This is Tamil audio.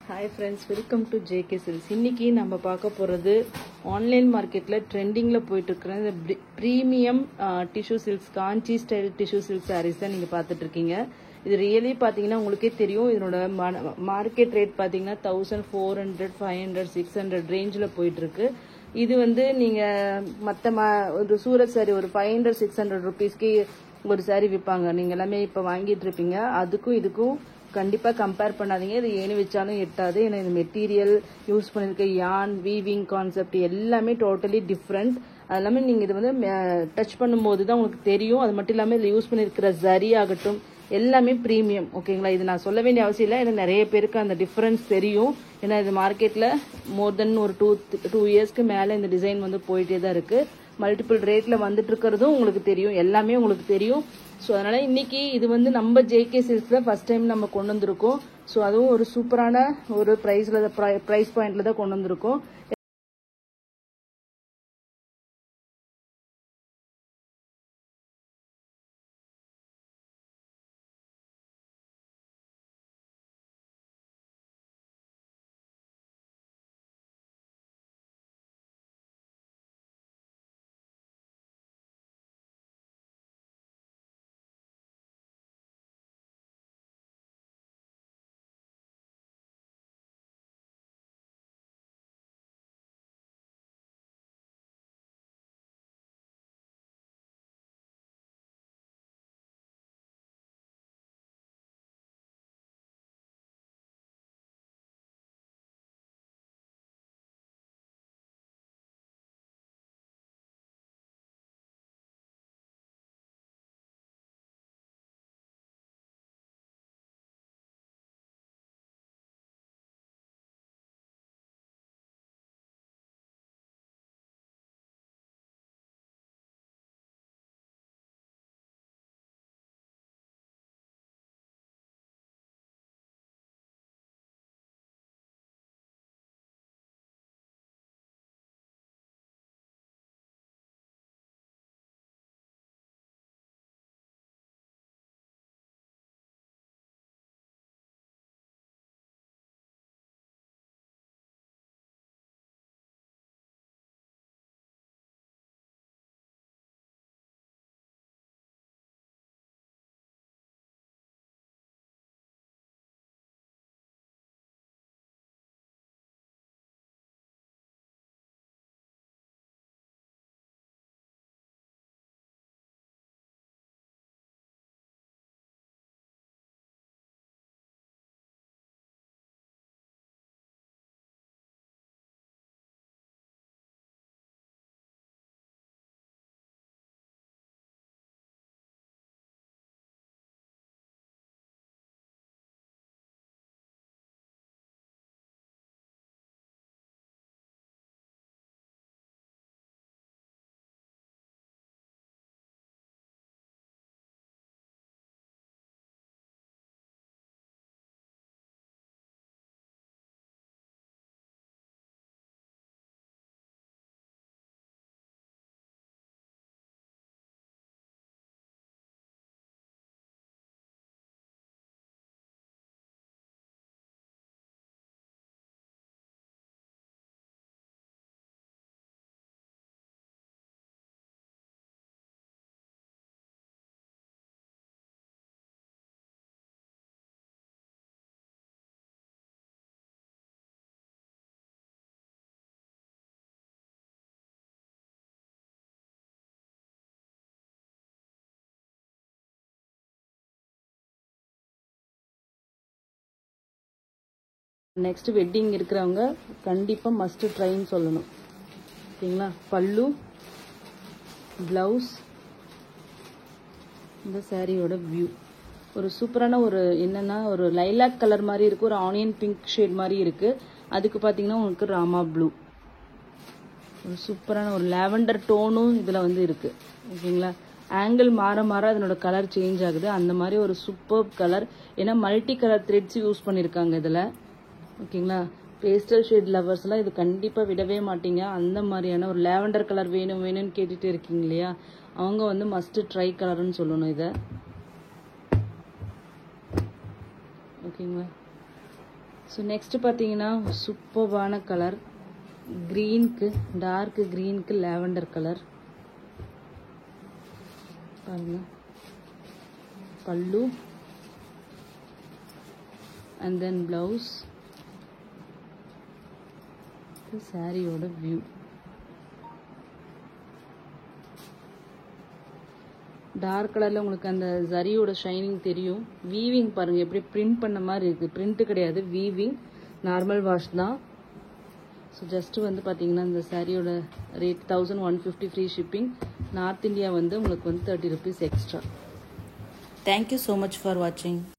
Hi friends, welcome to JK Silks. இன்னைக்கு நம்ம பார்க்க போறது ஆன்லைன் மார்க்கெட்ல ட்ரெண்டிங்ல போயிட்டு இருக்கிற இந்த பிரீமியம் டிஷ்யூ சில்க்ஸ் காஞ்சி ஸ்டைல் டிஷ்யூ சில்க் sarees தான் நீங்க பார்த்துட்டு இருக்கீங்க. இது ரியலி பாத்தீங்கன்னா உங்களுக்கே தெரியும். இதனோட மார்க்கெட் ரேட் பாத்தீங்கன்னா 1400, 500, 600 ரேஞ்சில போயிட்டு இருக்கு. இது வந்து நீங்க மத்த ஒரு சூரத் சாரி ஒரு 500, 600 ரூபீஸ்க்கு ஒரு சாரி விற்பாங்க. நீங்க எல்லாமே இப்ப வாங்கிட்டு இருப்பீங்க. அதுக்கும் இதுக்கும் கண்டிப்பா கம்பேர் பண்ணாதீங்க. இது ஏன்னு வச்சாலும் எட்டாது. ஏன்னா இந்த மெட்டீரியல் யூஸ் பண்ணிருக்க யான் வீவிங் கான்செப்ட் எல்லாமே டோட்டலி டிஃப்ரெண்ட். அது எல்லாமே நீங்க இது வந்து டச் பண்ணும்போது தான் உங்களுக்கு தெரியும். அது மட்டும் இல்லாமல் இதில் யூஸ் பண்ணிருக்கிற ஜரி ஆகட்டும் எல்லாமே ப்ரீமியம். ஓகேங்களா, இது நான் சொல்ல வேண்டிய அவசியம் இல்லை. ஏன்னா நிறைய பேருக்கு அந்த டிஃப்ரென்ஸ் தெரியும். ஏன்னா இது மார்க்கெட்ல மோர் தென் ஒரு டூ இயர்ஸ்க்கு மேல இந்த டிசைன் வந்து போயிட்டே தான் இருக்கு. மல்டிபிள் ரேட்ல வந்துட்டு இருக்கிறதும் உங்களுக்கு தெரியும். எல்லாமே உங்களுக்கு தெரியும். ஸோ அதனால இன்னைக்கு இது வந்து நம்ம ஜேகே சில்க்ஸ்ல ஃபர்ஸ்ட் டைம் நம்ம கொண்டு வந்திருக்கோம். ஸோ அதுவும் ஒரு சூப்பரான ஒரு பிரைஸ் பாயிண்ட்ல தான் கொண்டு வந்திருக்கோம். நெக்ஸ்ட் வெட்டிங் இருக்கிறவங்க கண்டிப்பா மஸ்ட் ட்ரைன்னு சொல்லணும். ஓகேங்களா, பல்லு பிளவுஸ் இந்த சாரியோட வியூ ஒரு சூப்பரான ஒரு என்னன்னா ஒரு லைலாக் கலர் மாதிரி இருக்கு. ஒரு ஆனியன் பிங்க் ஷேட் மாதிரி இருக்கு. அதுக்கு பாத்தீங்கன்னா உங்களுக்கு ராமா ப்ளூ ஒரு சூப்பரான ஒரு லாவெண்டர் டோனும் இதுல வந்து இருக்கு. ஓகேங்களா, ஆங்கிள் மாற மாற அதனோட கலர் சேஞ்ச் ஆகுது. அந்த மாதிரி ஒரு சூப்பர் கலர். ஏன்னா மல்டி கலர் த்ரெட்ஸ் யூஸ் பண்ணிருக்காங்க இதுல. ஓகேங்களா, பேஸ்டல் ஷேட் லவர்ஸ்லாம் இது கண்டிப்பாக விடவே மாட்டீங்க. அந்த மாதிரியான ஒரு லாவெண்டர் கலர் வேணும்னு கேட்டுட்டு இருக்கீங்க இல்லையா, அவங்க வந்து மஸ்ட் ட்ரை கலர்னு சொல்லணும் இதை. ஓகேங்களா, ஸோ நெக்ஸ்ட் பார்த்தீங்கன்னா சூப்பர்வான கலர், க்ரீனுக்கு டார்க் க்ரீனுக்கு லாவெண்டர் கலர் பாருங்க. பல்லு அண்ட் தென் பிளவுஸ், சாரியோட வியூ. டார்க் கலரில் உங்களுக்கு அந்த ஜரியோட ஷைனிங் தெரியும். வீவிங் பாருங்கள் எப்படி பிரிண்ட் பண்ண மாதிரி இருக்குது. பிரிண்ட்டு கிடையாது, வீவிங், நார்மல் வாஷ் தான். ஸோ ஜஸ்ட்டு வந்து பார்த்தீங்கன்னா இந்த சாரியோட rate 1150 free shipping. North India வந்து உங்களுக்கு வந்து 30 rupees extra. Thank you so much for வாட்சிங்.